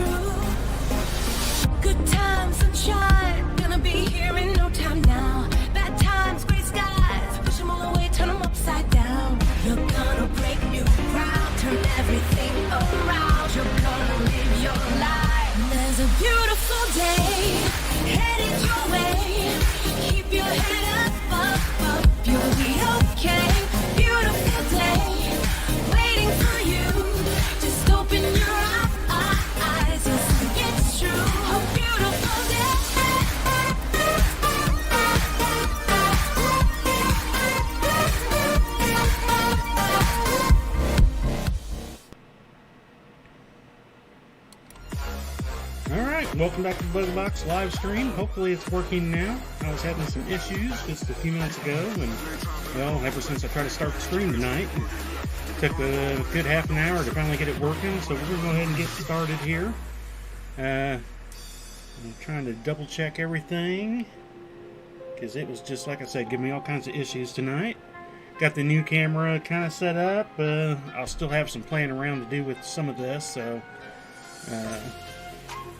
true. Good times, sunshine, gonna be here in no time now. Bad times, gray skies, push them all away, turn them upside down. You're gonna break new ground, turn everything around. You're gonna live your life. There's a beautiful day headed your way. Keep your head up, up, up. You'll be okay. Beautiful day waiting for you. Just open your eyes. You'll see it's true. A beautiful day. Alright, welcome back to the Booga Box live stream. Hopefully it's working now. I was having some issues just a few minutes ago, and well, ever since I tried to start the stream tonight, it took a good half an hour to finally get it working, so we're going to go ahead and get started here. I'm trying to double check everything, because it was just, like I said, giving me all kinds of issues tonight. Got the new camera kind of set up. I'll still have some playing around to do with some of this, so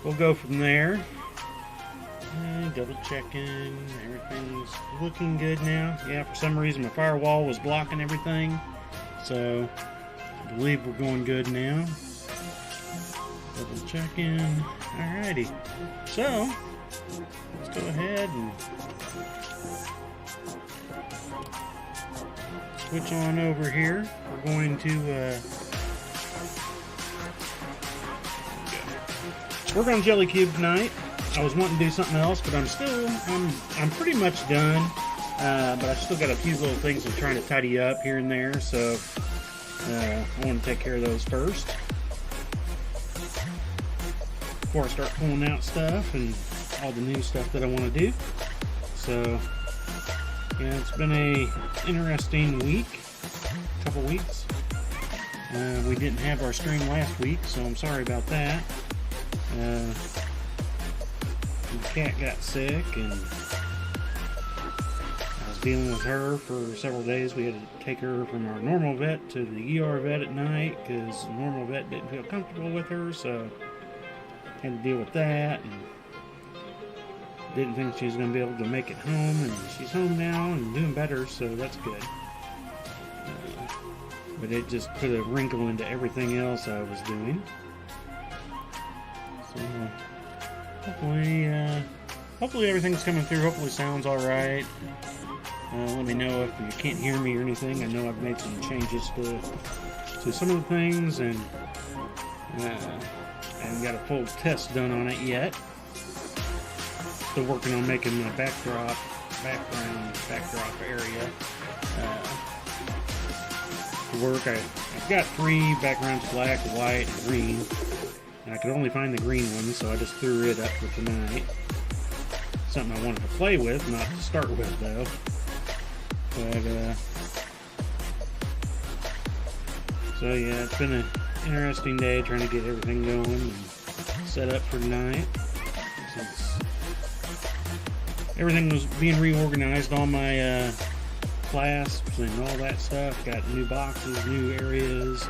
we'll go from there. Double checking, everything's looking good now. Yeah, for some reason my firewall was blocking everything, so I believe we're going good now. Double checking. Alrighty, so let's go ahead and switch on over here. We're going to work on Jelly Cube tonight. I was wanting to do something else, but I'm pretty much done. But I still got a few little things I'm trying to tidy up here and there, so I want to take care of those first before I start pulling out stuff and all the new stuff that I want to do. So yeah, it's been a interesting week, couple weeks. We didn't have our stream last week, so I'm sorry about that. The cat got sick, and I was dealing with her for several days. We had to take her from our normal vet to the ER vet at night because the normal vet didn't feel comfortable with her, so had to deal with that, and didn't think she was going to be able to make it home, and she's home now and doing better, so that's good. But it just put a wrinkle into everything else I was doing. So hopefully everything's coming through. Hopefully sounds alright. Let me know if you can't hear me or anything. I know I've made some changes to some of the things, and I haven't got a full test done on it yet. Still working on making my backdrop area work. I've got 3 backgrounds: black, white, and green. I could only find the green one, so I just threw it up for tonight. Something I wanted to play with, not to start with, though. But, so yeah, it's been an interesting day trying to get everything going and set up for tonight. Since everything was being reorganized, all my clasps and all that stuff, got new boxes, new areas.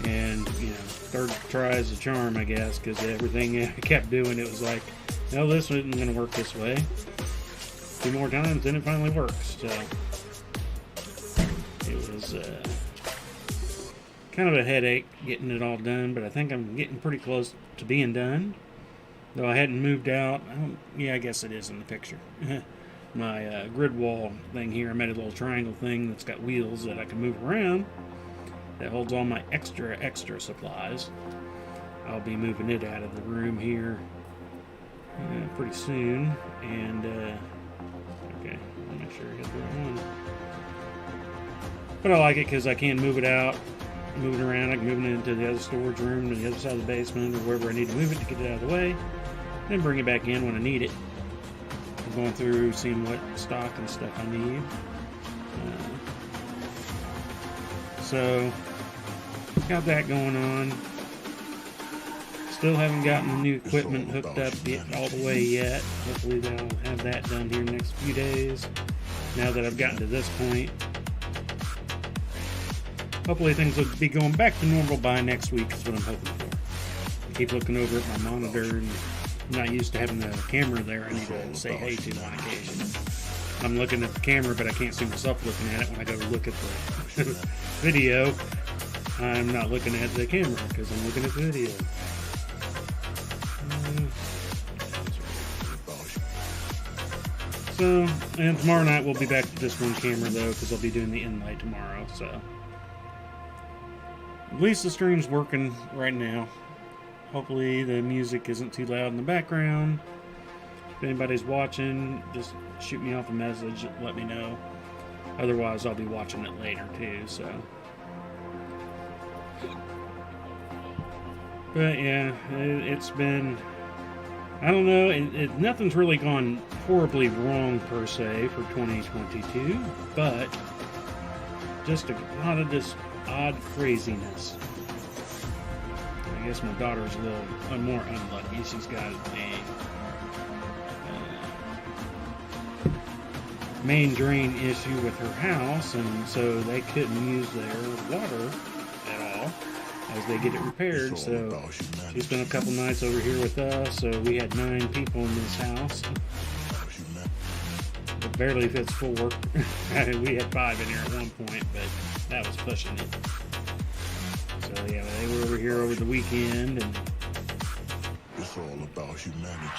And, you know, third try is a charm, I guess, because everything I kept doing, it was like, no, this isn't going to work this way. 2 more times, then it finally works. So, it was kind of a headache getting it all done, but I think I'm getting pretty close to being done. Though I hadn't moved out. Yeah, I guess it is in the picture. My grid wall thing here, I made a little triangle thing that's got wheels that I can move around. That holds all my extra supplies. I'll be moving it out of the room here pretty soon. And okay, I'll make sure I get the right one. But I like it because I can move it out, move it around. I can move it into the other storage room, to the other side of the basement, or wherever I need to move it to get it out of the way. Then bring it back in when I need it. I'm going through, seeing what stock and stuff I need. So, got that going on. Still haven't gotten the new equipment hooked up all the way yet. Hopefully they'll have that done here in the next few days. Now that I've gotten to this point. Hopefully things will be going back to normal by next week is what I'm hoping for. keep looking over at my monitor, and I'm not used to having the camera there. I need to say hey to on occasion. I'm looking at the camera, but I can't see myself looking at it. When I go to look at the video, I'm not looking at the camera because I'm looking at the video. So, and tomorrow night we'll be back to just one camera though, because I'll be doing the inlay tomorrow. So, at least the stream's working right now. Hopefully the music isn't too loud in the background. If anybody's watching, just shoot me off a message, let me know. Otherwise, I'll be watching it later too, so. But yeah, it's been, I don't know, nothing's really gone horribly wrong per se for 2022, but just a lot of this odd craziness. I guess my daughter's a little more unlucky. She's got a main drain issue with her house, and so they couldn't use their water at all as they get it repaired. So she spent a couple nights over here with us. So we had 9 people in this house. It barely fits 4. We had 5 in here at one point, but that was pushing it. So yeah, they were over here over the weekend, and it's all about humanity.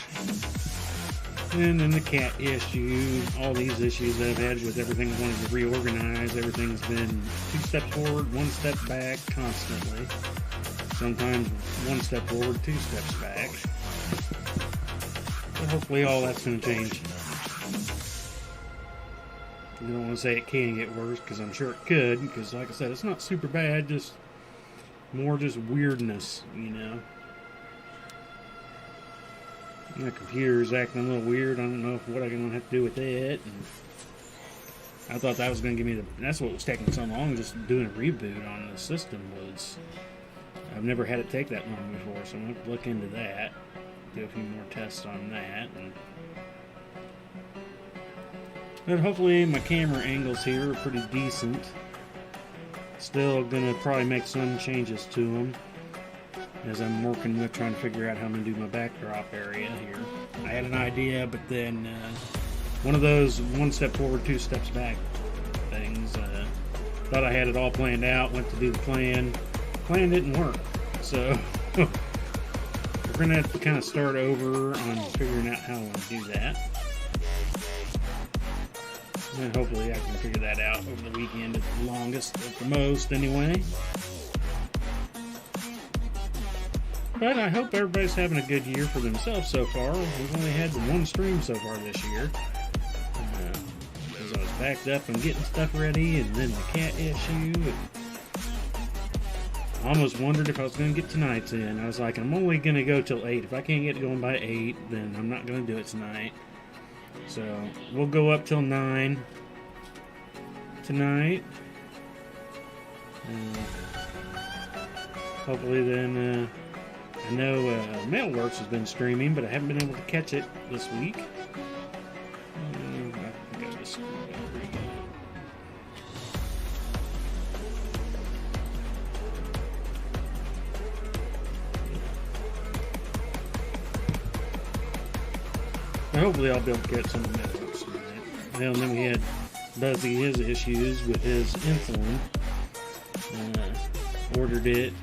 And then the cat issue, all these issues that I've had with everything I wanted to reorganize. Everything's been 2 steps forward, 1 step back constantly. Sometimes 1 step forward, 2 steps back. But hopefully all that's going to change. I don't want to say it can get worse, because I'm sure it could, because like I said, it's not super bad, just more just weirdness, you know. My computer's acting a little weird. I don't know what I'm going to have to do with it. And I thought that was going to give me that's what was taking so long, just doing a reboot on the system was. I've never had it take that long before, so I'm going to have to look into that. Do a few more tests on that. But hopefully my camera angles here are pretty decent. Still going to probably make some changes to them as I'm working with trying to figure out how I'm going to do my backdrop area here. I had an idea, but then one of those 1 step forward, 2 steps back things. Thought I had it all planned out, went to do the plan. Plan didn't work. So we're going to have to kind of start over on figuring out how I want to do that. And hopefully I can figure that out over the weekend at the longest, at the most anyway. But I hope everybody's having a good year for themselves so far. We've only had the 1 stream so far this year. Because I was backed up and getting stuff ready, and then the cat issue. And I almost wondered if I was going to get tonight's in. I was like, I'm only going to go till 8. If I can't get it going by 8, then I'm not going to do it tonight. So we'll go up till 9 tonight. Hopefully then... I know Mailworks has been streaming, but I haven't been able to catch it this week. I think I just screwed over again. Hopefully I'll be able to get some of the Mailworks tonight. Well, and then we had Buzzy, his issues with his insulin. Ordered it.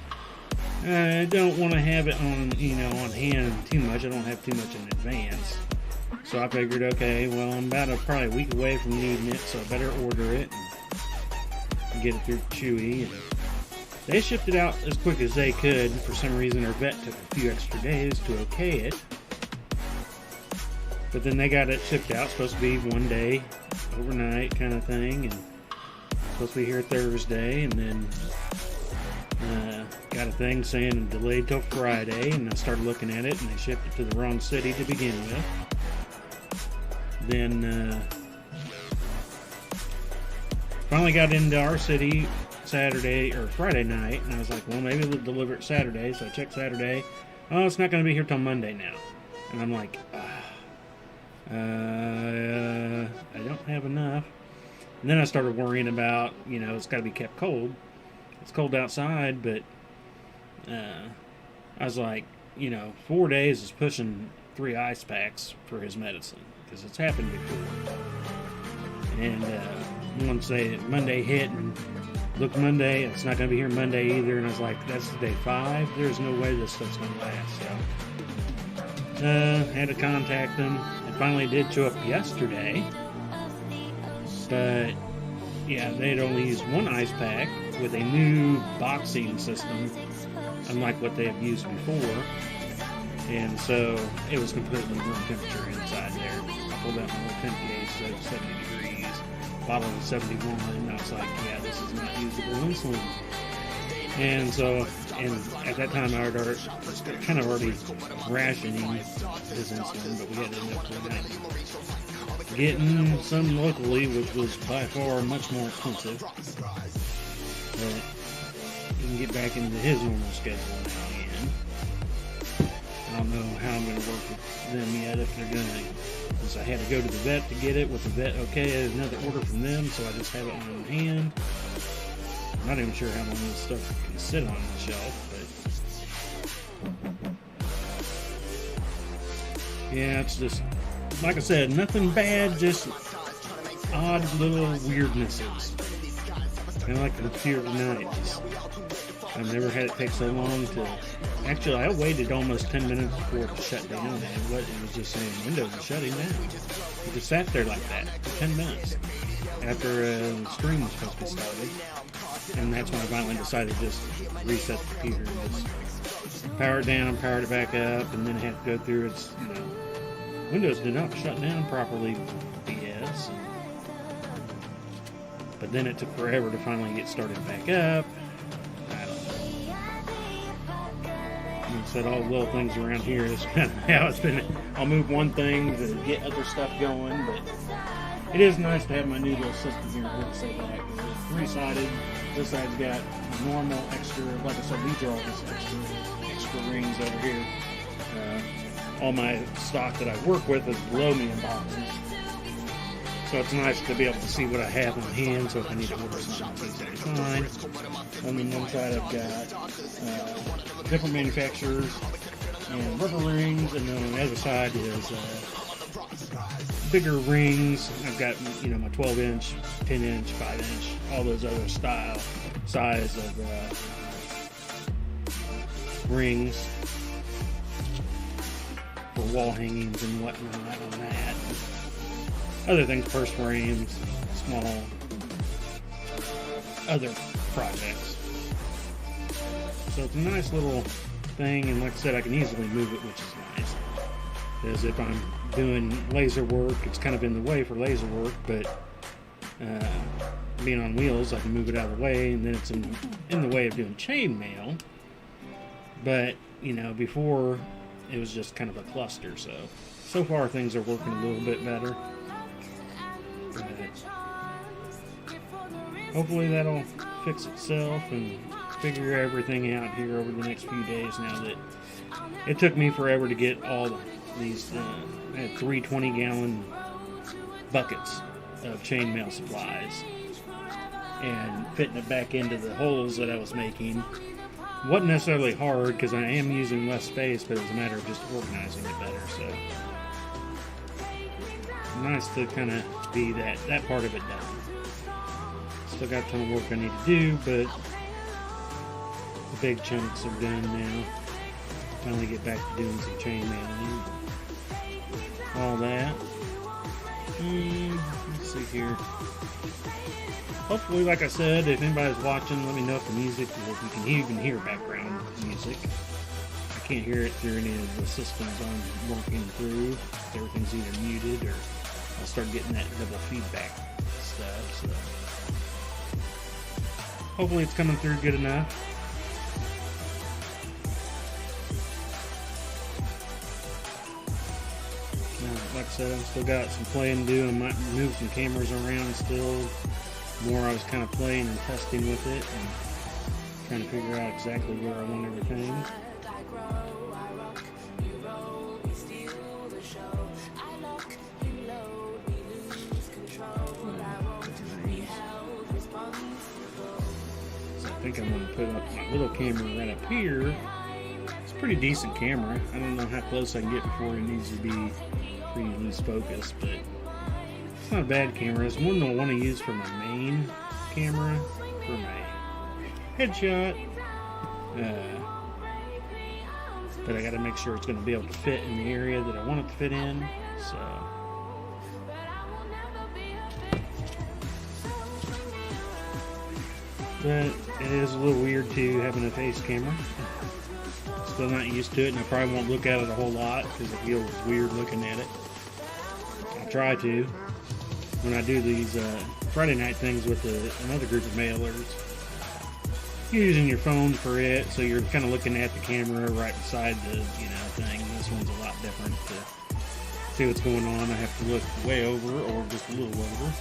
I don't want to have it on, on hand too much. I don't have too much in advance. So I figured, okay, well, I'm about probably a week away from needing it, so I better order it and get it through Chewy. And they shipped it out as quick as they could. For some reason, our vet took a few extra days to okay it. But then they got it shipped out. Supposed to be 1 day, overnight kind of thing. And supposed to be here Thursday, and then... got a thing saying delayed till Friday, and I started looking at it, and they shipped it to the wrong city to begin with. Then finally got into our city Saturday or Friday night, and I was like, well, maybe they'll deliver it Saturday. So I checked Saturday. Oh, it's not going to be here till Monday now. And I'm like, I don't have enough. And then I started worrying about, it's got to be kept cold. It's cold outside, but I was like, you know, 4 days is pushing 3 ice packs for his medicine, because it's happened before. And once Monday hit, and look, Monday, it's not going to be here Monday either. And I was like, that's day 5. There's no way this stuff's going to last. So, had to contact them. It finally did show up yesterday. But, yeah, they'd only used 1 ice pack with a new boxing system, unlike what they have used before. And so it was completely room temperature inside there. I pulled out my little temp gauge, so 70 degrees. Bottle was 71, and I was like, yeah, this is not usable insulin. And so, and at that time I was kind of already rationing his insulin, but we had to end up getting some locally, which was by far much more expensive. But he can get back into his normal schedule now again. I don't know how I'm going to work with them yet, if they're going to, because I had to go to the vet to get it. With the vet, okay, I had another order from them, so I just have it on hand. I'm not even sure how long this stuff can sit on the shelf, but yeah, it's just, like I said, nothing bad, just odd little weirdnesses. Kind of like the computer tonight. I've never had it take so long to... Actually, I waited almost 10 minutes before it shut down. And it was just saying Windows is shutting down. It just sat there like that for 10 minutes after the stream was supposed to be started. And that's when I finally decided to just reset the computer and just power it down, powered it back up, and then had to go through its, you know, Windows did not shut down properly, BS. But then it took forever to finally get started back up. Said all the little things around here is kind of how it's been. I'll move one thing to get other stuff going, but it is nice to have my new little system here. Let's say that it's 3-sided. This side's got normal extra, like I said, these are all just extra rings over here. All my stock that I work with is below me in boxes, so it's nice to be able to see what I have on hand. So if I need to order something, it's fine. On the one side, I've got different manufacturers and rubber rings, and then on the other side is bigger rings. I've got, you know, my 12-inch, 10-inch, 5-inch, all those other size of rings for wall hangings and whatnot on that. Other things, purse frames, small other projects. So it's a nice little thing, and like I said, I can easily move it, which is nice. Because if I'm doing laser work, it's kind of in the way for laser work, but being on wheels, I can move it out of the way, and then it's in the way of doing chainmail. But, you know, before it was just kind of a cluster, so far things are working a little bit better. But hopefully that'll fix itself and figure everything out here over the next few days, now that it took me forever to get all these I had 3 20-gallon buckets of chainmail supplies, and fitting it back into the holes that I was making wasn't necessarily hard, because I am using less space, but it was a matter of just organizing it better. So nice to kind of be that part of it done. Still got a ton of work I need to do, but the big chunks are done now. Finally get back to doing some chainmailing, all that. Let's see here. Hopefully, like I said, if anybody's watching, let me know if the music, or if you can even hear background music. I can't hear it through any of the systems I'm working through. Everything's either muted, or I'll start getting that double feedback stuff. So hopefully it's coming through good enough. Like I said, I've still got some playing to do. I might move some cameras around still. More I was kind of playing and testing with it and trying to figure out exactly where I want everything. So I think I'm going to put up my little camera right up here. a pretty decent camera. I don't know how close I can get before it needs to be pretty loose focus, but it's not a bad camera. It's one that I want to use for my main camera, for my headshot. But I got to make sure it's going to be able to fit in the area that I want it to fit in. So, but it is a little weird too having a face camera. Still not used to it, and I probably won't look at it a whole lot because it feels weird looking at it. I try to when I do these Friday night things with another group of mailers. Using your phone for it, so you're kind of looking at the camera right beside the thing. This one's a lot different. To see what's going on, I have to look way over or just a little over,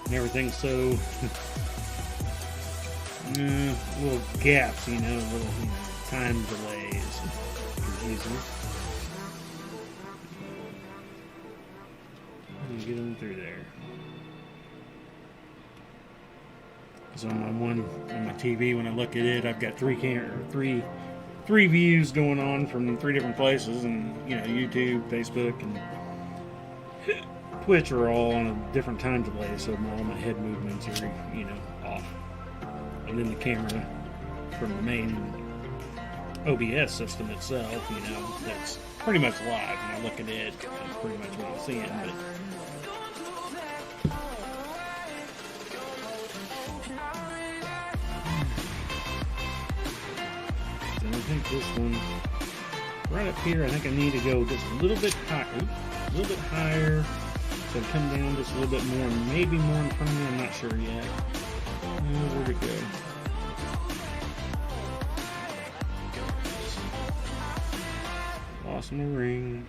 and everything's so little gaps, little time delays. Confusing. Get them through there. So on my TV, when I look at it, I've got three views going on from 3 different places, and YouTube, Facebook, and Twitch are all on a different time delay, so all my head movements are off. And then the camera from the main OBS system itself, that's pretty much live. When I look at it, that's pretty much what I'm seeing. But I think this one, right up here, I think I need to go just a little bit higher, so come down just a little bit more, maybe more in front of me, I'm not sure yet. Where'd it go? Lost my ring.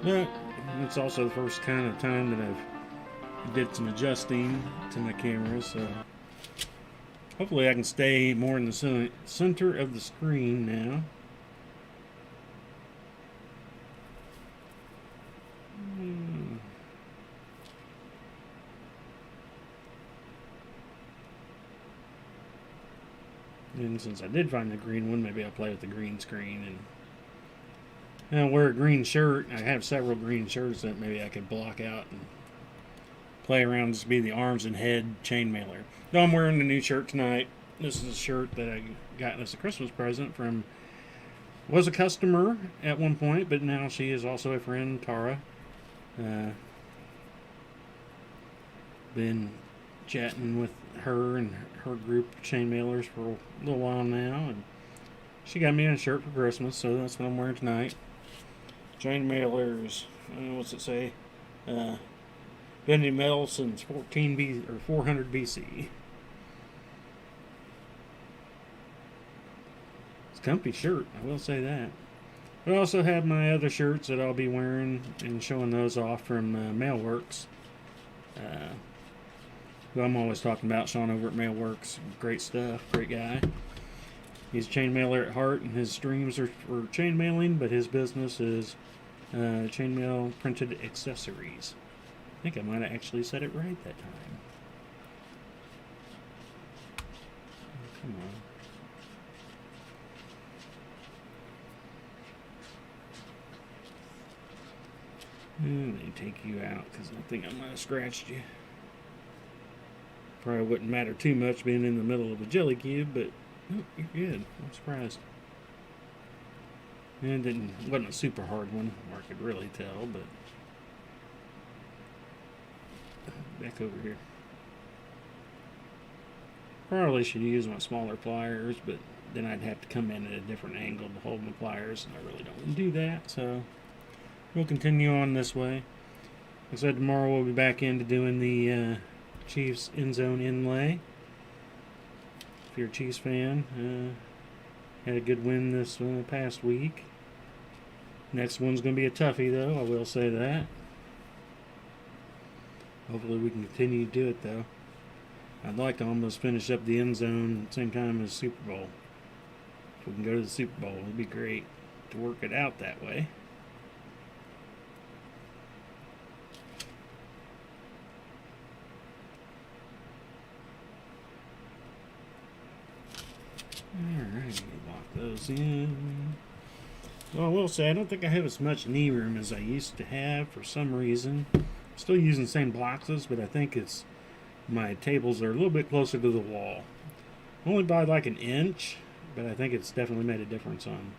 But it's also the first kind of time that I've did some adjusting to my camera, so hopefully I can stay more in the center of the screen now. And since I did find the green one, maybe I'll play with the green screen and I'll wear a green shirt. I have several green shirts that maybe I could block out and play around, just be the arms and head chainmailer. Though I'm wearing the new shirt tonight. This is a shirt that I got as a Christmas present from, was a customer at one point, but now she is also a friend, Tara. Been chatting with her and her group of chainmailers for a little while now, and she got me a shirt for Christmas, so that's what I'm wearing tonight. Chainmailers, what's it say? Bending metal since 400 BC. It's a comfy shirt, I will say that. I also have my other shirts that I'll be wearing and showing those off from Mailworks. Who I'm always talking about, Sean over at Mailworks. Great stuff, great guy. He's a chainmailer at heart, and his streams are for chainmailing, but his business is chainmail printed accessories. I think I might have actually said it right that time. Oh, come on. And they take you out because I think I might have scratched you. Probably wouldn't matter too much being in the middle of a jelly cube, but oh, you're good. I'm surprised. And it wasn't a super hard one, where I could really tell, but back over here. Probably should use my smaller pliers, but then I'd have to come in at a different angle to hold my pliers, and I really don't want to do that, so we'll continue on this way. Like I said, tomorrow we'll be back into doing the Chiefs end zone inlay. If you're a Chiefs fan, had a good win this past week. Next one's going to be a toughie, though, I will say that. Hopefully we can continue to do it, though. I'd like to almost finish up the end zone at the same time as Super Bowl. If we can go to the Super Bowl, it'd be great to work it out that way. Alright, lock those in. Well, I will say, I don't think I have as much knee room as I used to have for some reason. Still using the same boxes, but I think it's my tables are a little bit closer to the wall. Only by like an inch, but I think it's definitely made a difference on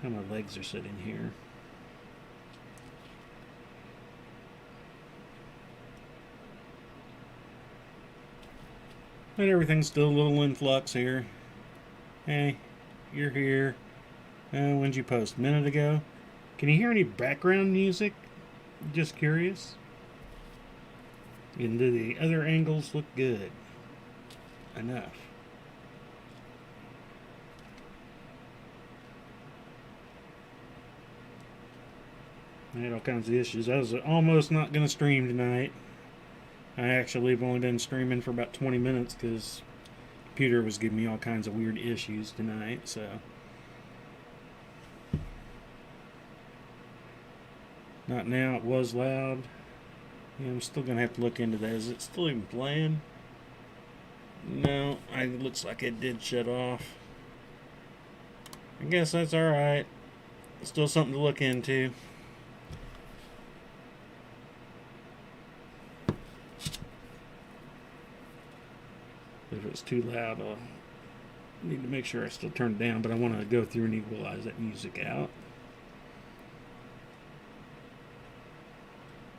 how my legs are sitting here. But everything's still a little in flux here. Hey, you're here. When'd you post? A minute ago? Can you hear any background music? Just curious. And do the other angles look good? Enough. I had all kinds of issues. I was almost not going to stream tonight. I actually have only been streaming for about 20 minutes because the computer was giving me all kinds of weird issues tonight, so. Not now, it was loud. Yeah, I'm still going to have to look into that. Is it still even playing? No, it looks like it did shut off. I guess that's alright. Still something to look into. If it's too loud, I'll need to make sure I still turn it down, but I want to go through and equalize that music out.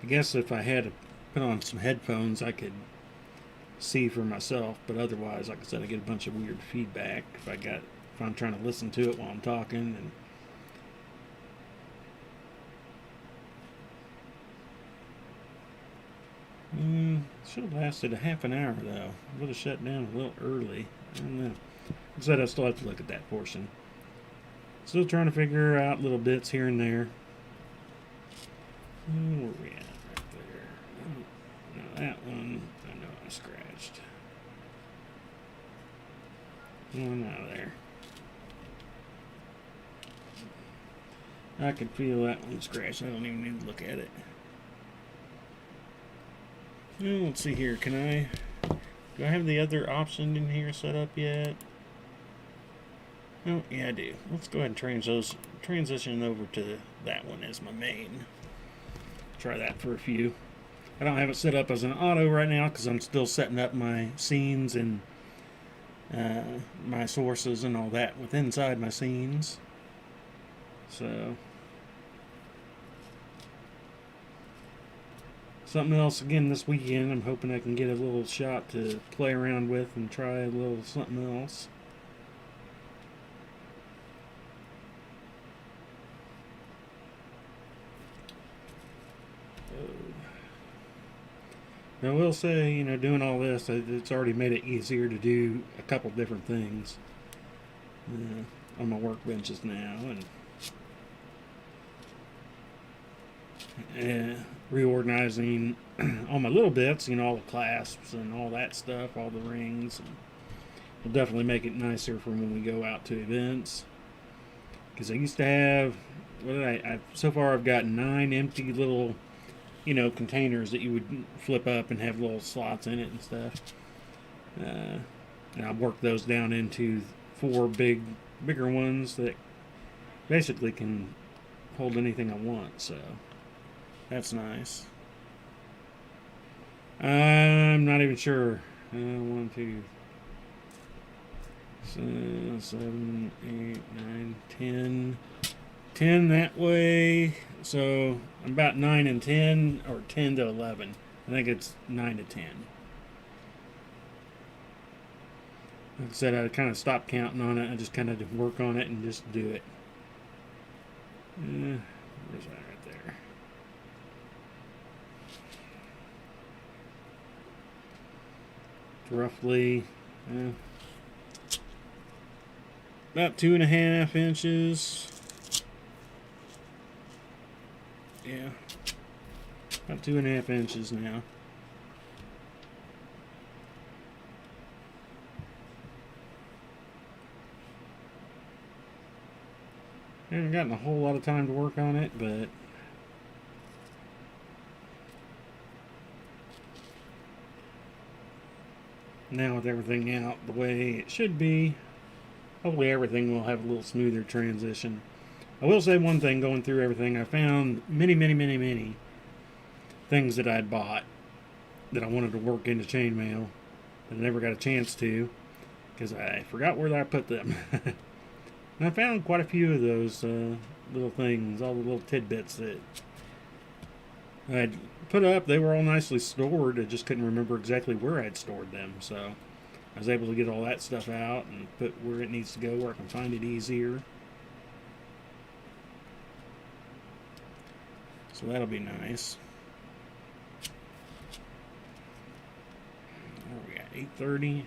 I guess if I had to put on some headphones, I could see for myself, but otherwise, like I said, I get a bunch of weird feedback if I'm trying to listen to it while I'm talking. And should have lasted a half an hour though. Would have shut down a little early. I don't know. Like I said, I still have to look at that portion. Still trying to figure out little bits here and there. Where are we at? Right there. No, that one I know I scratched. One out of there. I can feel that one scratched. I don't even need to look at it. Well, let's see here. Do I have the other option in here set up yet? Oh, yeah, I do. Let's go ahead and transition over to that one as my main. Try that for a few. I don't have it set up as an auto right now because I'm still setting up my scenes and my sources and all that with inside my scenes. So something else again this weekend. I'm hoping I can get a little shot to play around with and try a little something else. I will say, doing all this, it's already made it easier to do a couple different things on my workbenches now, and reorganizing all my little bits, all the clasps and all that stuff, all the rings. And it'll definitely make it nicer for when we go out to events. Because I used to have, so far I've got 9 empty little containers that you would flip up and have little slots in it and stuff. And I've worked those down into 4 bigger ones that basically can hold anything I want, so that's nice. I'm not even sure. 1, 2, 7, 8, 9, 10. 10 that way. So I'm about 9 and 10, or 10 to 11. I think it's 9 to 10. Like I said, I kind of stopped counting on it. I just kind of work on it and just do it. Where's that right there? It's roughly about 2.5 inches. Yeah, about 2.5 inches now. I haven't gotten a whole lot of time to work on it, but now with everything out the way it should be, hopefully everything will have a little smoother transition. I will say one thing, going through everything, I found many things that I'd bought that I wanted to work into chainmail, but I never got a chance to because I forgot where I put them. And I found quite a few of those little things, all the little tidbits that I'd put up. They were all nicely stored. I just couldn't remember exactly where I'd stored them. So I was able to get all that stuff out and put where it needs to go, where I can find it easier. So that'll be nice. Where are we at? 8:30.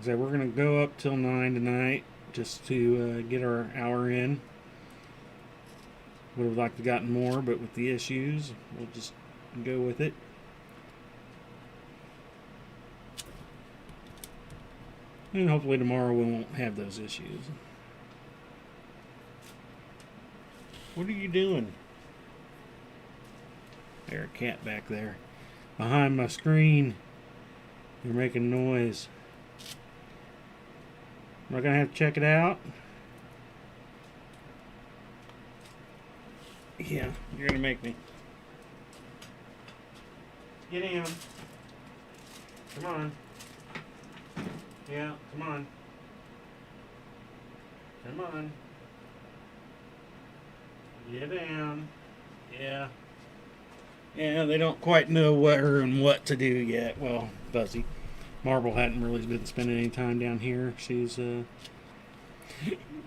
So we're going to go up till 9 tonight just to get our hour in. Would have liked to gotten more, but with the issues, we'll just go with it. And hopefully tomorrow we won't have those issues. What are you doing? There's a cat back there. Behind my screen. You're making noise. Am I going to have to check it out? Yeah, you're going to make me. Get in. Come on. Yeah, come on. Come on. Get down. Yeah. Yeah, they don't quite know where and what to do yet. Well, Buzzy. Marble hadn't really been spending any time down here. She's,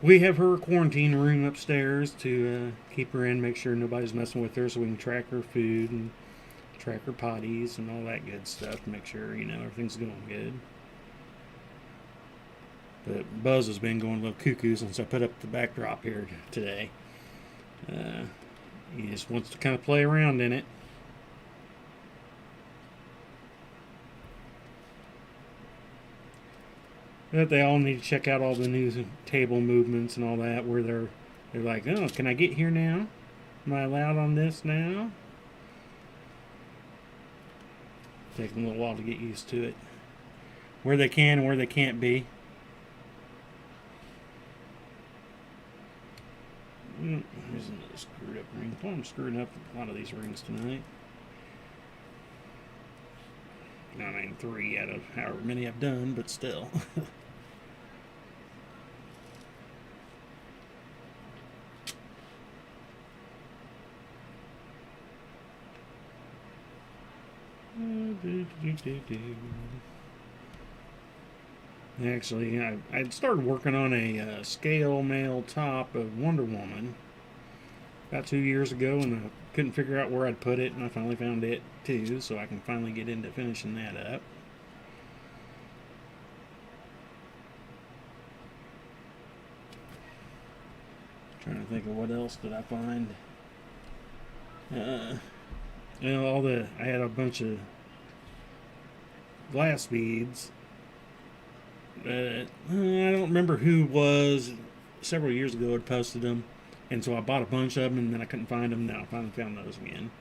we have her quarantine room upstairs to keep her in, make sure nobody's messing with her so we can track her food and track her potties and all that good stuff to make sure, you know, everything's going good. But Buzz has been going a little cuckoo since I put up the backdrop here today. He just wants to kind of play around in it. But they all need to check out all the new table movements and all that, where they're like, oh, can I get here now? Am I allowed on this now? Take them a little while to get used to it. Where they can and where they can't be. There's another screwed up ring. Well, I'm screwing up a lot of these rings tonight. I mean, 3 out of however many I've done, but still. Actually, I started working on a scale mail top of Wonder Woman about 2 years ago, and I couldn't figure out where I'd put it, and I finally found it too, so I can finally get into finishing that up. Trying to think of what else did I find. You know, I had a bunch of glass beads. I don't remember who was several years ago had posted them, and so I bought a bunch of them, and then I couldn't find them. Now I finally found those again.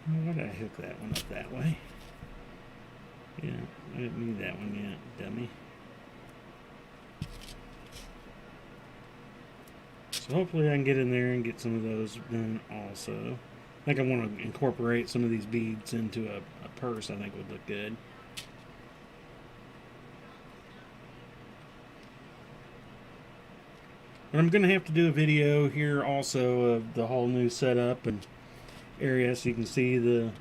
Why did I hook that one up that way? Yeah, I didn't need that one yet, dummy. So hopefully I can get in there and get some of those done also. I think I want to incorporate some of these beads into a purse. I think would look good. But I'm going to have to do a video here also of the whole new setup and area, so you can see the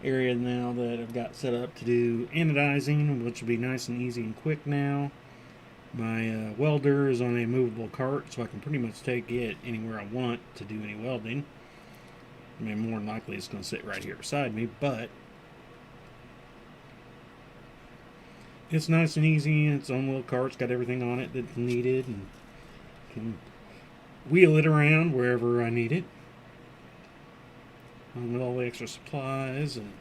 area now that I've got set up to do anodizing, which will be nice and easy and quick now. My welder is on a movable cart, so I can pretty much take it anywhere I want to do any welding. I mean, more than likely it's going to sit right here beside me, but it's nice and easy. Its own little cart's got everything on it that's needed, and can wheel it around wherever I need it. And with all the extra supplies and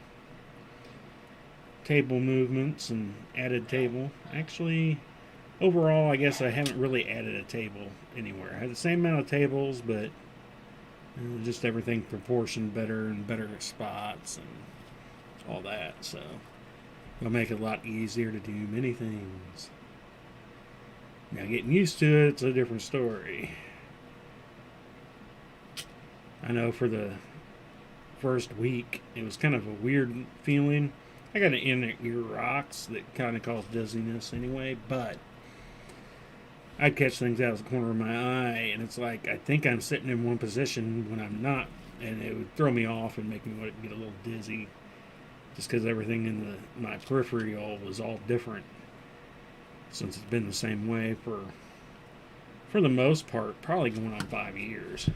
table movements and added table. Actually, overall, I guess I haven't really added a table anywhere. I have the same amount of tables, but just everything proportioned better and better spots and all that. So It'll make it a lot easier to do many things. Now, getting used to it, it's a different story. I know for the first week, it was kind of a weird feeling. I got an inner ear rocks that kind of cause dizziness anyway, but I'd catch things out of the corner of my eye, and it's like I think I'm sitting in one position when I'm not, and it would throw me off and make me want to get a little dizzy, just because everything in my peripheral was all different. Since it's been the same way for the most part, probably going on 5 years.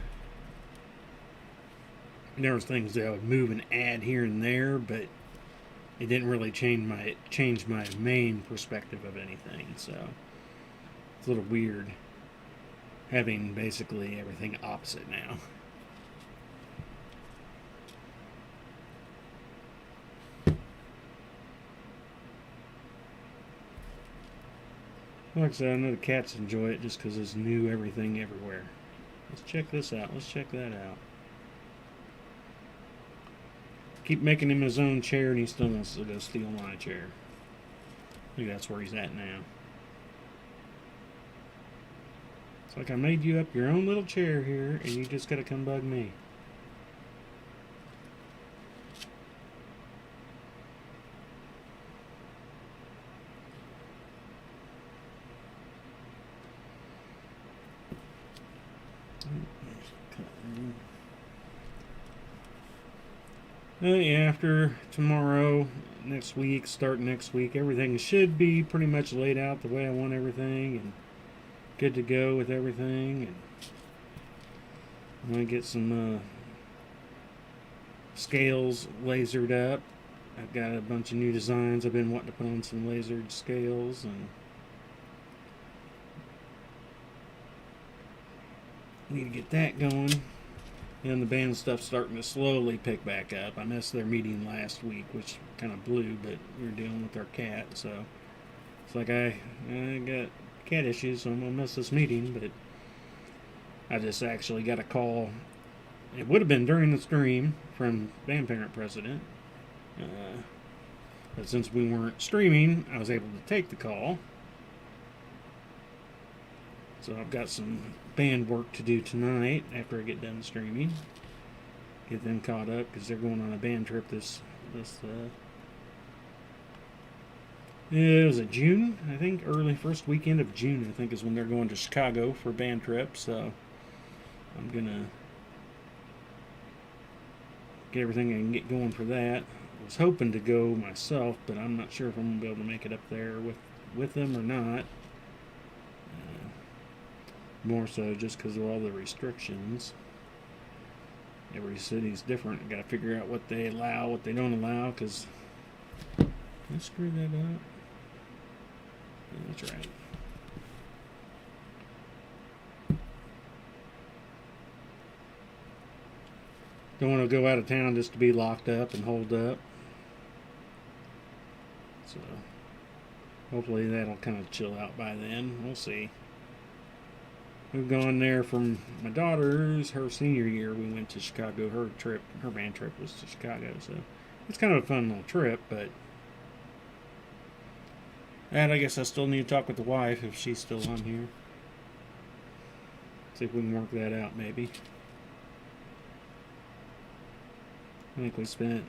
And there was things that I would move and add here and there, but it didn't really change my main perspective of anything. So it's a little weird having basically everything opposite now. Like I said, I know the cats enjoy it just because it's new everything everywhere. Let's check this out. Let's check that out. Keep making him his own chair, and he still wants to go steal my chair. I think that's where he's at now. It's like I made you up your own little chair here, and you just gotta come bug me. Yeah, after tomorrow, next week, starting next week, everything should be pretty much laid out the way I want everything, and good to go with everything. And I'm gonna get some scales lasered up. I've got a bunch of new designs. I've been wanting to put on some lasered scales, and need to get that going. And the band stuff's starting to slowly pick back up. I missed their meeting last week, which kind of blew, but we were dealing with our cat, so it's like I got cat issues, so I'm going to miss this meeting, but I just actually got a call. It would have been during the stream from Band Parent President, but since we weren't streaming, I was able to take the call. So I've got some band work to do tonight after I get done streaming. Get them caught up because they're going on a band trip it was June, I think, early first weekend of June, I think, is when they're going to Chicago for a band trip. So I'm gonna get everything I can get going for that. I was hoping to go myself, but I'm not sure if I'm gonna be able to make it up there with them or not. More so just because of all the restrictions. Every city's different. I gotta figure out what they allow, what they don't allow, because did I screw that up? Yeah, that's right. Don't want to go out of town just to be locked up and holed up. So hopefully that'll kind of chill out by then. We'll see. We've gone there from my daughter's, her senior year. We went to Chicago. Her band trip was to Chicago. So it's kind of a fun little trip, but. And I guess I still need to talk with the wife if she's still on here. See if we can work that out, maybe. I think we spent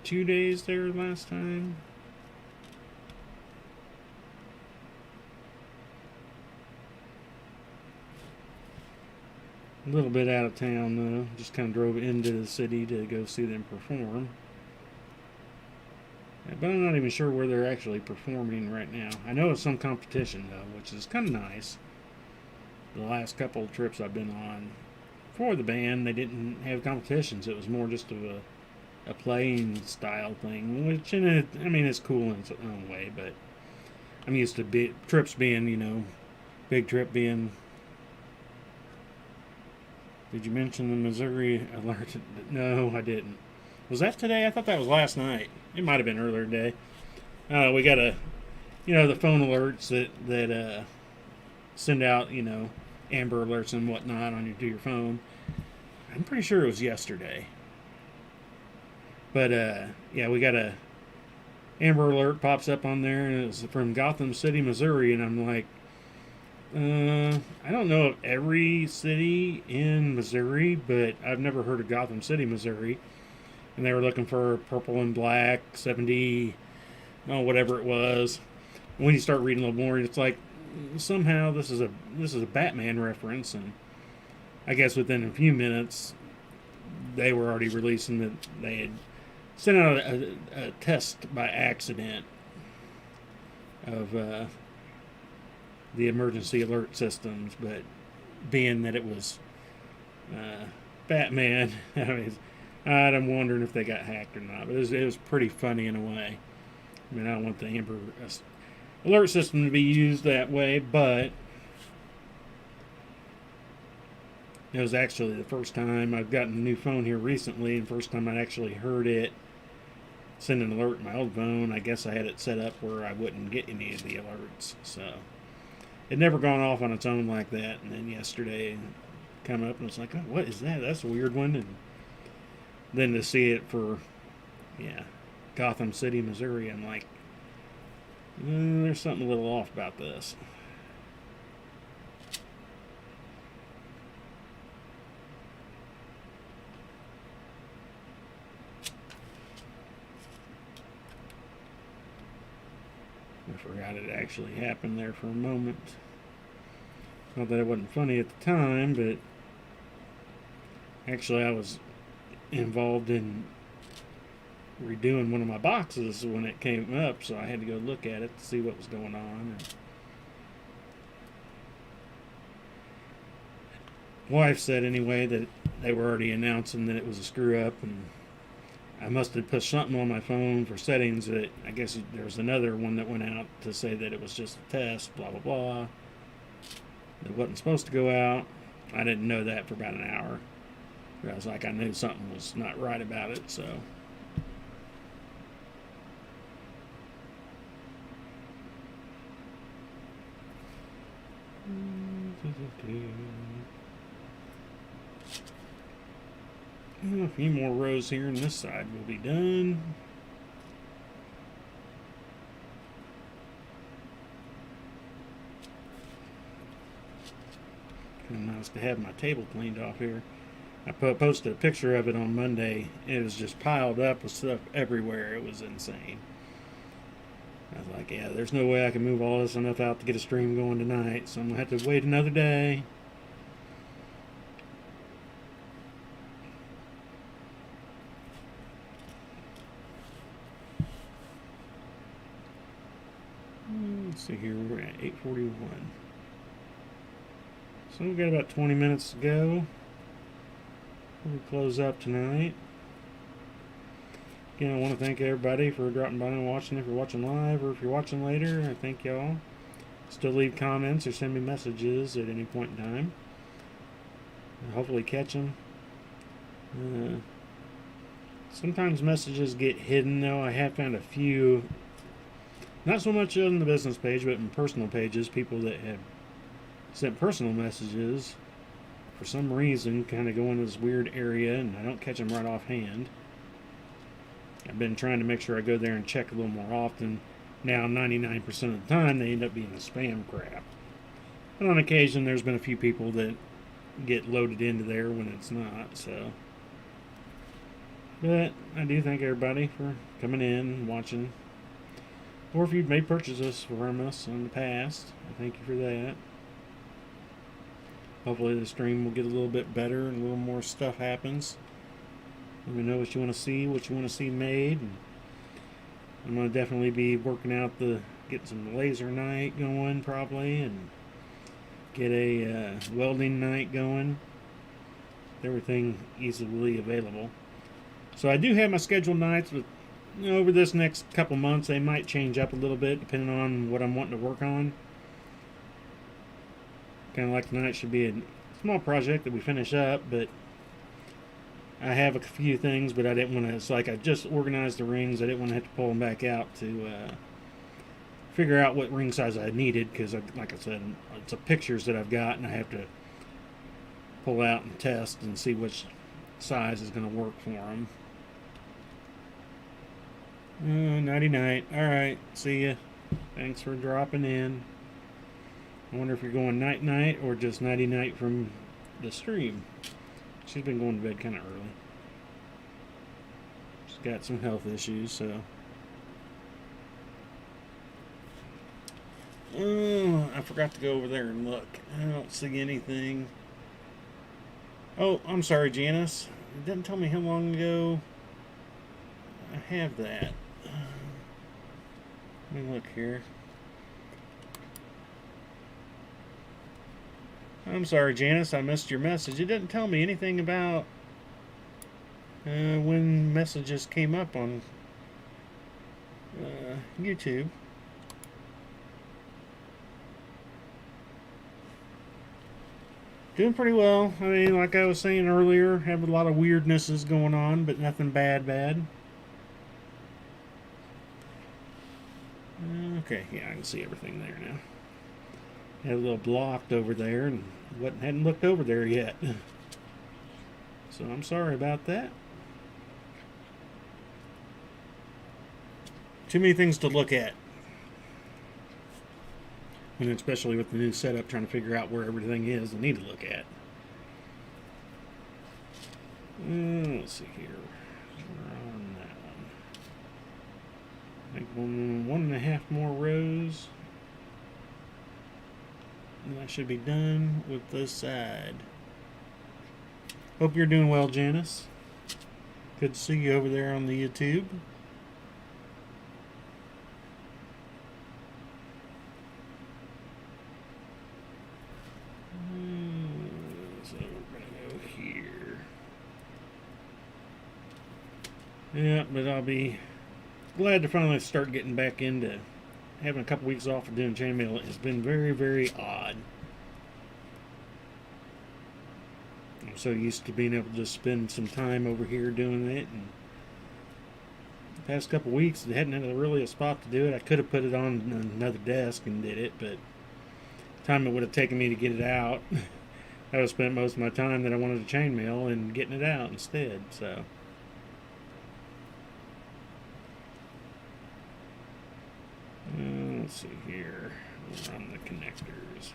2 days there last time. A little bit out of town, though. Just kind of drove into the city to go see them perform. But I'm not even sure where they're actually performing right now. I know it's some competition, though, which is kind of nice. The last couple of trips I've been on for the band, they didn't have competitions. It was more just of a playing style thing, which, it's cool in its own way, but I'm used to trips being, big trip being... Did you mention the Missouri alert? No, I didn't. Was that today? I thought that was last night. It might have been earlier today. We got the phone alerts that send out, Amber alerts and whatnot to your phone. I'm pretty sure it was yesterday. But, yeah, we got a Amber Alert pops up on there, and it's from Gotham City, Missouri, and I'm like, I don't know of every city in Missouri, but I've never heard of Gotham City, Missouri. And they were looking for purple and black 70, oh, whatever it was. When you start reading a little more, it's like somehow this is a Batman reference, and I guess within a few minutes they were already releasing that they had sent out a test by accident of the emergency alert systems, but being that it was Batman, I'm wondering if they got hacked or not. But it was pretty funny in a way. I mean, I don't want the Amber Alert system to be used that way, but it was actually the first time I've gotten a new phone here recently, and first time I actually heard it send an alert to my old phone. I guess I had it set up where I wouldn't get any of the alerts, so it never gone off on its own like that. And then yesterday it come up and it's like, oh, what is that? That's a weird one. And then to see it for Gotham City, Missouri, I'm like, there's something a little off about this. I forgot it actually happened there for a moment. Not that it wasn't funny at the time, but actually I was involved in redoing one of my boxes when it came up, so I had to go look at it to see what was going on. And wife said anyway that they were already announcing that it was a screw up, and I must have pushed something on my phone for settings that I guess there was another one that went out to say that it was just a test, blah blah blah. It wasn't supposed to go out. I didn't know that for about an hour. I was like, I knew something was not right about it, so. A few more rows here, and this side will be done. Kind of nice to have my table cleaned off here. I posted a picture of it on Monday. It was just piled up with stuff everywhere. It was insane. I was like, yeah, there's no way I can move all this enough out to get a stream going tonight, so I'm going to have to wait another day. Let's see here, we're at 8:41. So we've got about 20 minutes to go. We'll close up tonight. Again, I want to thank everybody for dropping by and watching. If you're watching live or if you're watching later, I thank y'all. Still leave comments or send me messages at any point in time. I'll hopefully catch them. Sometimes messages get hidden, though. I have found a few, not so much on the business page, but in personal pages, people that have sent personal messages for some reason kind of go into this weird area, and I don't catch them right offhand. I've been trying to make sure I go there and check a little more often. Now 99% of the time they end up being a spam crap, but on occasion there's been a few people that get loaded into there when it's not. So, but I do thank everybody for coming in and watching, or if you've made purchases from us in the past, I thank you for that. Hopefully the stream will get a little bit better and a little more stuff happens. Let me know what you want to see, what you want to see made. And I'm going to definitely be working out get some laser night going probably, and get a welding night going. Everything easily available. So I do have my scheduled nights, but over this next couple months they might change up a little bit depending on what I'm wanting to work on. Kind of like tonight should be a small project that we finish up, but I have a few things, but I didn't want to. It's like I just organized the rings. I didn't want to have to pull them back out to figure out what ring size I needed, because, like I said, it's pictures that I've got, and I have to pull out and test and see which size is going to work for them. Nighty night. Alright, see ya. Thanks for dropping in. I wonder if you're going night night or just nighty night from the stream. She's been going to bed kind of early. She's got some health issues, so. Oh, I forgot to go over there and look. I don't see anything. Oh, I'm sorry, Janice. It didn't tell me how long ago I have that. Let me look here. I'm sorry, Janice. I missed your message. It didn't tell me anything about when messages came up on YouTube. Doing pretty well. I mean, like I was saying earlier, have a lot of weirdnesses going on, but nothing bad. Okay, yeah, I can see everything there now. Had a little blocked over there and hadn't looked over there yet. So I'm sorry about that. Too many things to look at. And especially with the new setup, trying to figure out where everything is I need to look at. Let's see here. We're on that one. I think one and a half more rows. And I should be done with this side. Hope you're doing well, Janice. Good to see you over there on the YouTube. So we're gonna go here. Yeah, but I'll be glad to finally start getting back into having a couple weeks off of doing chainmail. It's been very odd. I'm so used to being able to just spend some time over here doing it, and the past couple weeks I hadn't had really a spot to do it. I could have put it on another desk and did it, but the time it would have taken me to get it out, I would have spent most of my time that I wanted to chainmail and getting it out instead. So let's see here. We'll run the connectors.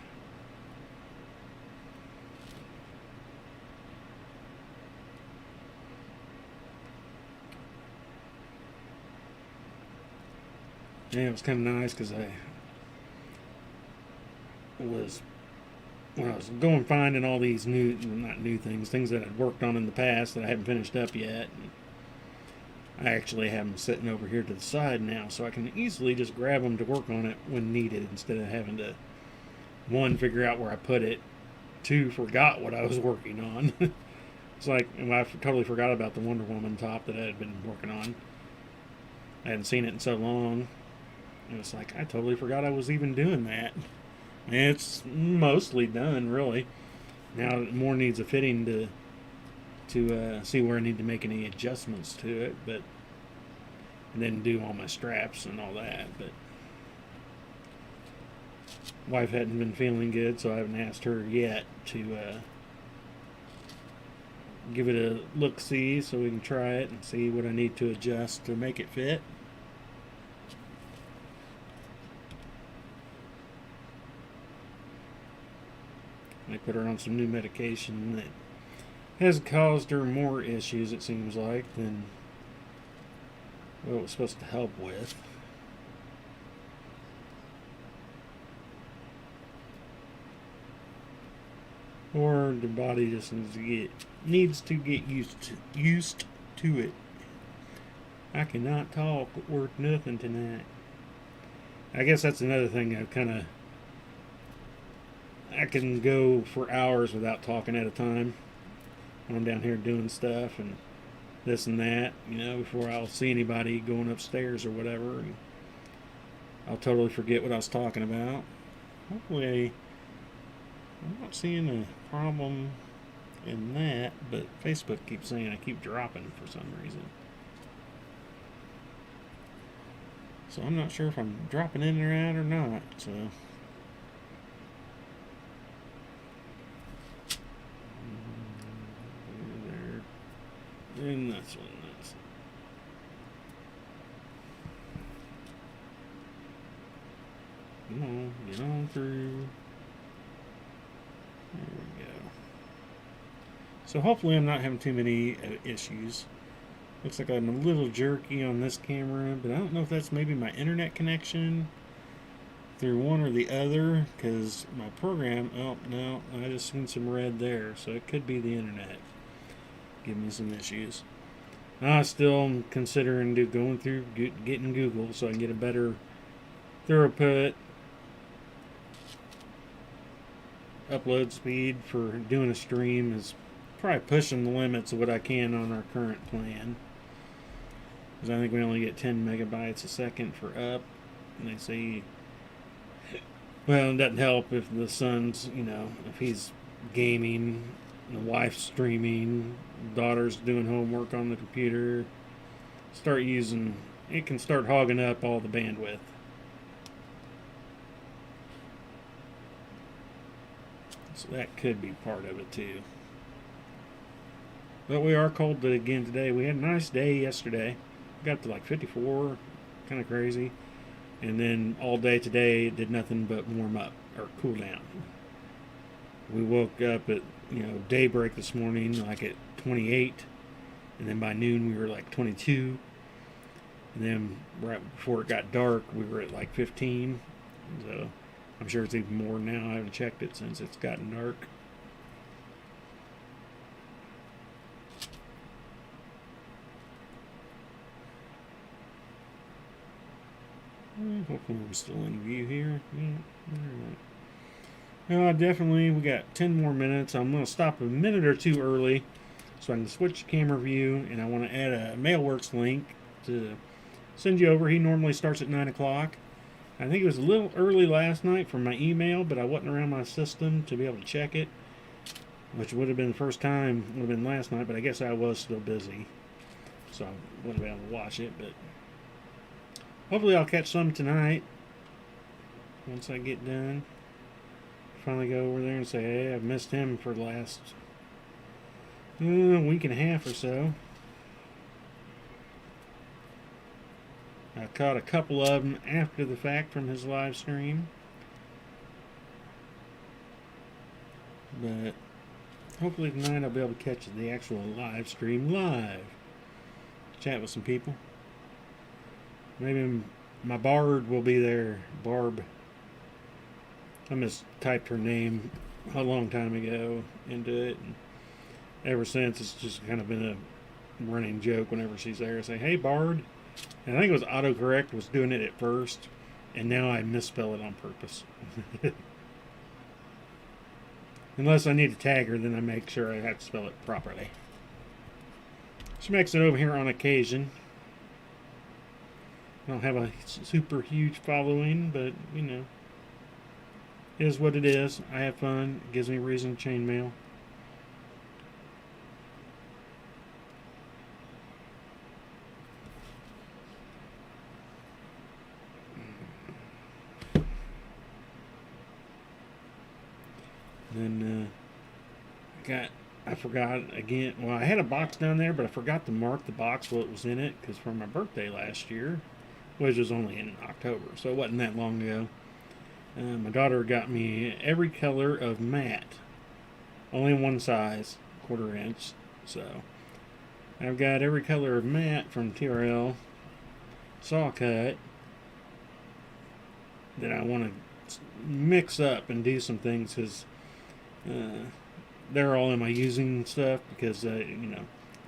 Yeah, it was kind of nice because I was going finding all these not new things that I'd worked on in the past that I haven't finished up yet. And I actually have them sitting over here to the side now, so I can easily just grab them to work on it when needed instead of having to, one, figure out where I put it, two, forgot what I was working on. It's like I totally forgot about the Wonder Woman top that I had been working on. I hadn't seen it in so long. It was like, I totally forgot I was even doing that. And it's mostly done, really. Now it more needs a fitting to see where I need to make any adjustments to it, and then do all my straps and all that. But wife hadn't been feeling good, so I haven't asked her yet to give it a look-see so we can try it and see what I need to adjust to make it fit. I put her on some new medication that has caused her more issues, it seems like, than what it was supposed to help with. Or the body just needs to get used to it. I cannot talk worth nothing tonight. I guess that's another thing I can go for hours without talking at a time. I'm down here doing stuff and this and that, before I'll see anybody going upstairs or whatever, and I'll totally forget what I was talking about. Hopefully, I'm not seeing a problem in that, but Facebook keeps saying I keep dropping for some reason. So I'm not sure if I'm dropping in or out or not, so. And that's one. Get on through. There we go. So hopefully I'm not having too many issues. Looks like I'm a little jerky on this camera, but I don't know if that's maybe my internet connection through one or the other, because my program, oh no, I just seen some red there, so it could be the internet giving me some issues. I still am considering going through getting Google so I can get a better throughput upload speed for doing a stream. Is probably pushing the limits of what I can on our current plan, because I think we only get 10 megabytes a second for up, and they say, well, it doesn't help if the son's, if he's gaming, the wife's streaming, daughter's doing homework on the computer, it can start hogging up all the bandwidth. So that could be part of it too. But we are cold again today. We had a nice day yesterday. Got to like 54, kind of crazy. And then all day today it did nothing but warm up or cool down. We woke up at daybreak this morning like at 28, and then by noon we were like 22, and then right before it got dark we were at like 15. So I'm sure it's even more now. I haven't checked it since it's gotten dark. Hopefully I'm still in view here. Yeah, alright. Definitely, we got 10 more minutes. I'm going to stop a minute or two early so I can switch to camera view, and I want to add a Mailworks link to send you over. He normally starts at 9 o'clock. I think it was a little early last night for my email, but I wasn't around my system to be able to check it, which would have been the first time, would have been last night, but I guess I was still busy, so I wouldn't be able to watch it. But hopefully I'll catch some tonight once I get done. Finally go over there and say, hey, I've missed him for the last week and a half or so. I caught a couple of them after the fact from his live stream. But hopefully tonight I'll be able to catch the actual live stream live. Chat with some people. Maybe my Bard will be there. Barb. I mistyped her name a long time ago into it, and ever since it's just kind of been a running joke whenever she's there. I say, hey Bard. And I think it was autocorrect was doing it at first, and now I misspell it on purpose. Unless I need to tag her, then I make sure I have to spell it properly. She makes it over here on occasion. I don't have a super huge following, but it is what it is. I have fun. It gives me reason to chainmail. Then I forgot again. Well, I had a box down there, but I forgot to mark the box what was in it, because for my birthday last year, which was only in October, so it wasn't that long ago. My daughter got me every color of matte, only one size, 1/4 inch. So I've got every color of matte from TRL saw cut that I want to mix up and do some things, because they're all in my using stuff, because like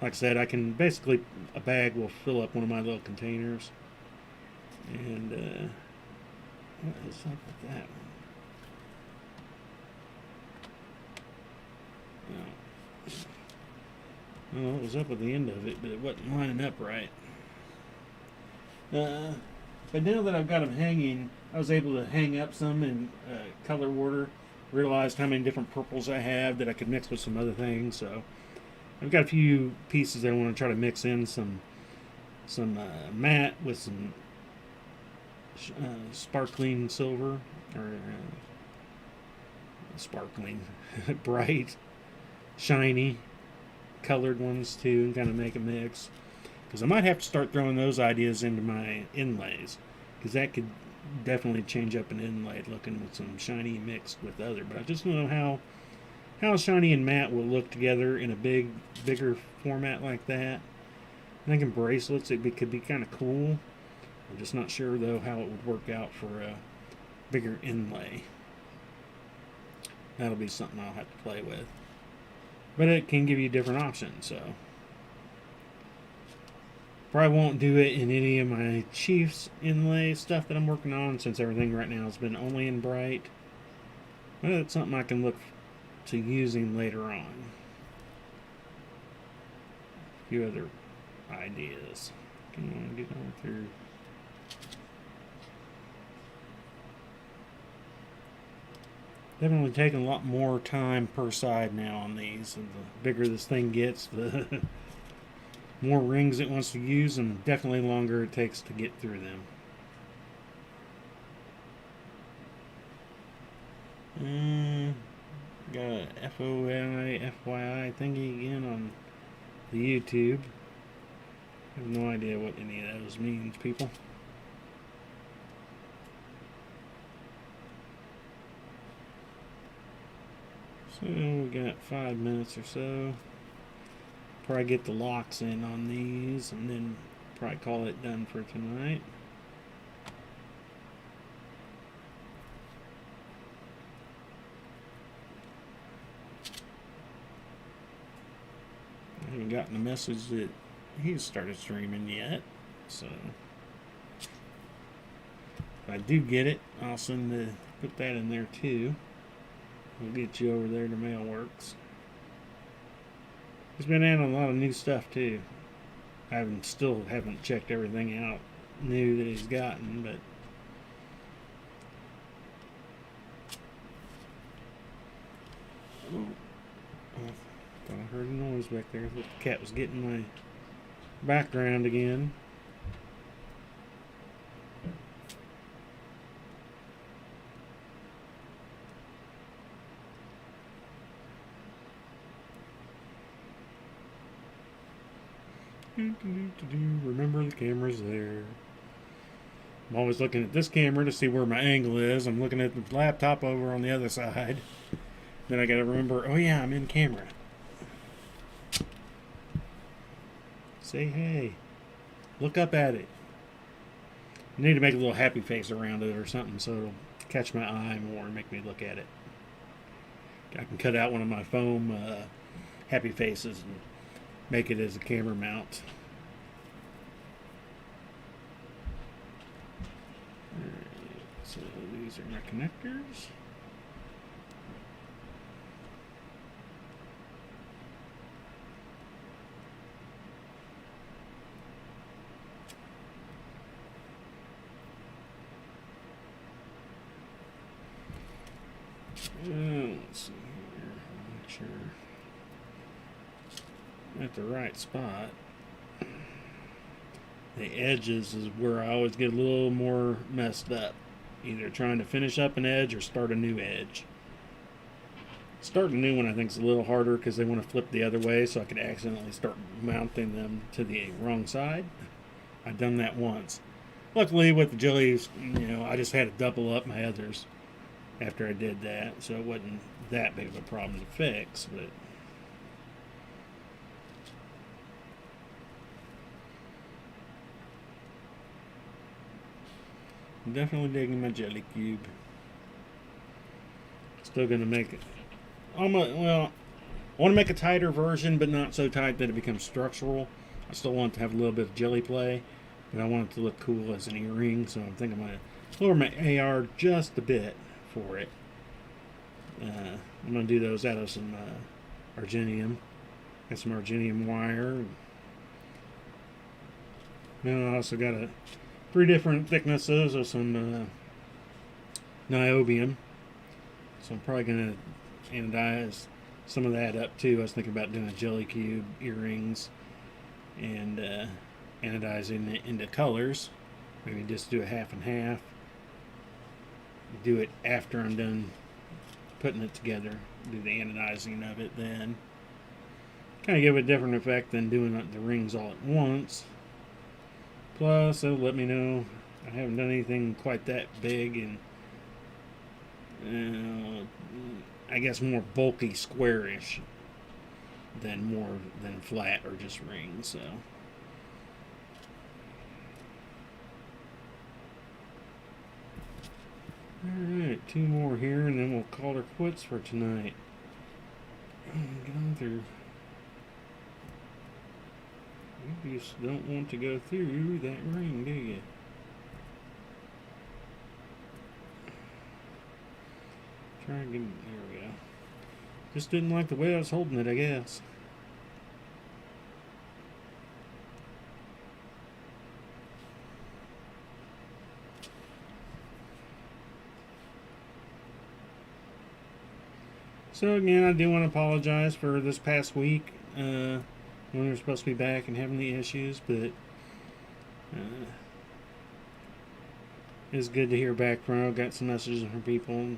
I said, I can basically, a bag will fill up one of my little containers. And what is up with that one? Oh, it was up at the end of it, but it wasn't lining up right. But now that I've got them hanging, I was able to hang up some in color order. Realized how many different purples I have that I could mix with some other things. So I've got a few pieces that I want to try to mix in some matte with some sparkling silver, or sparkling bright shiny colored ones too, and kind of make a mix, because I might have to start throwing those ideas into my inlays, because that could definitely change up an inlay looking with some shiny mixed with other. But I just don't know how shiny and matte will look together in a bigger format like that. I think in bracelets could be kind of cool. I'm just not sure though how it would work out for a bigger inlay. That'll be something I'll have to play with. But it can give you different options, so. Probably won't do it in any of my Chiefs inlay stuff that I'm working on, since everything right now has been only in bright. But it's something I can look to using later on. A few other ideas. Come on, get on through. Definitely taking a lot more time per side now on these, and the bigger this thing gets, the more rings it wants to use, and definitely longer it takes to get through them. Got a FYI thingy again on the YouTube. I have no idea what any of those means, people. So we got 5 minutes or so. Probably get the locks in on these, and then probably call it done for tonight. I haven't gotten a message that he's started streaming yet, so if I do get it, I'll put that in there too. We'll get you over there to Mailworks. He's been adding a lot of new stuff too. I still haven't checked everything out new that he's gotten, but thought I heard a noise back there. I thought the cat was getting my background again. Remember, the camera's there. I'm always looking at this camera to see where my angle is. I'm looking at the laptop over on the other side. Then I gotta remember, oh yeah, I'm in camera. Say hey. Look up at it. I need to make a little happy face around it or something so it'll catch my eye more and make me look at it. I can cut out one of my foam happy faces and make it as a camera mount. Alright, so these are my connectors. Let's see here. Make sure at the right spot. The edges is where I always get a little more messed up. Either trying to finish up an edge or start a new edge. Start a new one I think is a little harder because they want to flip the other way, so I could accidentally start mounting them to the wrong side. I've done that once. Luckily with the jellies, I just had to double up my others after I did that, so it wasn't that big of a problem to fix, but I'm definitely digging my jelly cube. Still gonna make it. I want to make a tighter version, but not so tight that it becomes structural. I still want to have a little bit of jelly play, but I want it to look cool as an earring, so I'm thinking I'm gonna lower my AR just a bit for it. I'm gonna do those out of some arginium. Got some arginium wire. Then I also got 3 different thicknesses of some niobium. So I'm probably gonna anodize some of that up too. I was thinking about doing a jelly cube earrings and anodizing it into colors. Maybe just do a half and half. Do it after I'm done putting it together. Do the anodizing of it then. Kind of give it a different effect than doing the rings all at once. Plus, it'll let me know I haven't done anything quite that big and I guess more bulky, squarish than flat or just rings. So. Alright, 2 more here and then we'll call her quits for tonight. Get on through. You just don't want to go through that ring, do you? Try and get, there we go. Just didn't like the way I was holding it, I guess. So again, I do want to apologize for this past week when we were supposed to be back and having the issues, but it's good to hear back from her. I got some messages from people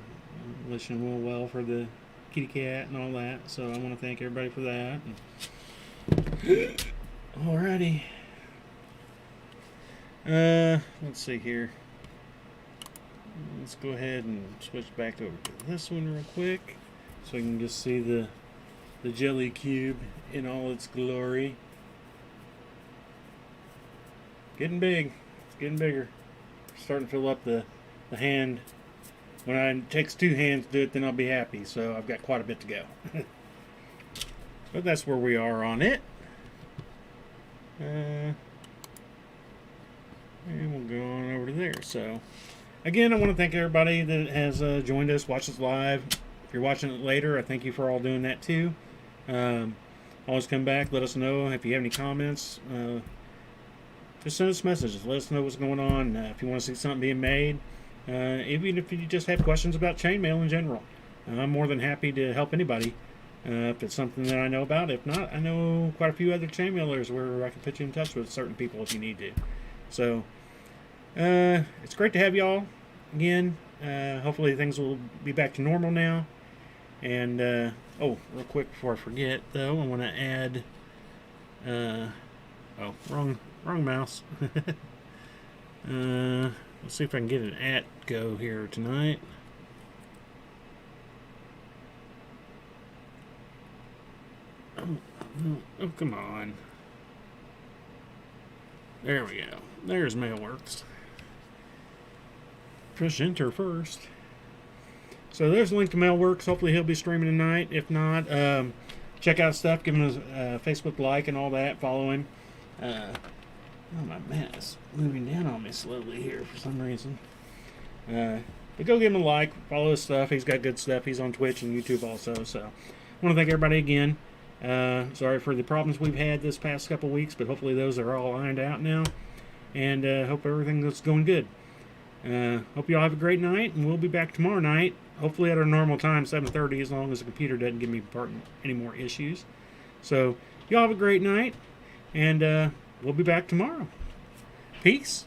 wishing well for the kitty cat and all that, so I want to thank everybody for that. Alrighty. Let's see here. Let's go ahead and switch back over to this one real quick. So you can just see the jelly cube in all its glory. Getting big. It's getting bigger. Starting to fill up the hand. When it takes 2 hands to do it, then I'll be happy. So I've got quite a bit to go. But that's where we are on it. And we'll go on over to there. So again, I want to thank everybody that has joined us, watched us live. If you're watching it later, I thank you for all doing that too. Always come back, let us know if you have any comments. Just send us messages, let us know what's going on. If you want to see something being made, even if you just have questions about chainmail in general, I'm more than happy to help anybody if it's something that I know about. If not, I know quite a few other chainmailers where I can put you in touch with certain people if you need to. So it's great to have y'all again. Hopefully things will be back to normal now. And, oh, real quick before I forget, though, I want to add, oh, wrong mouse. Let's see if I can get an @ go here tonight. Oh, come on. There we go. There's Mailworks. Push enter first. So there's a link to Mailworks. Hopefully he'll be streaming tonight. If not, check out stuff. Give him a Facebook like and all that. Follow him. Oh, my mat is moving down on me slowly here for some reason. But go give him a like. Follow his stuff. He's got good stuff. He's on Twitch and YouTube also. So I want to thank everybody again. Sorry for the problems we've had this past couple weeks, but hopefully those are all ironed out now. And hope everything is going good. Hope you all have a great night, and we'll be back tomorrow night, hopefully at our normal time, 7:30, as long as the computer doesn't give me any more issues. So, y'all have a great night, and we'll be back tomorrow. Peace.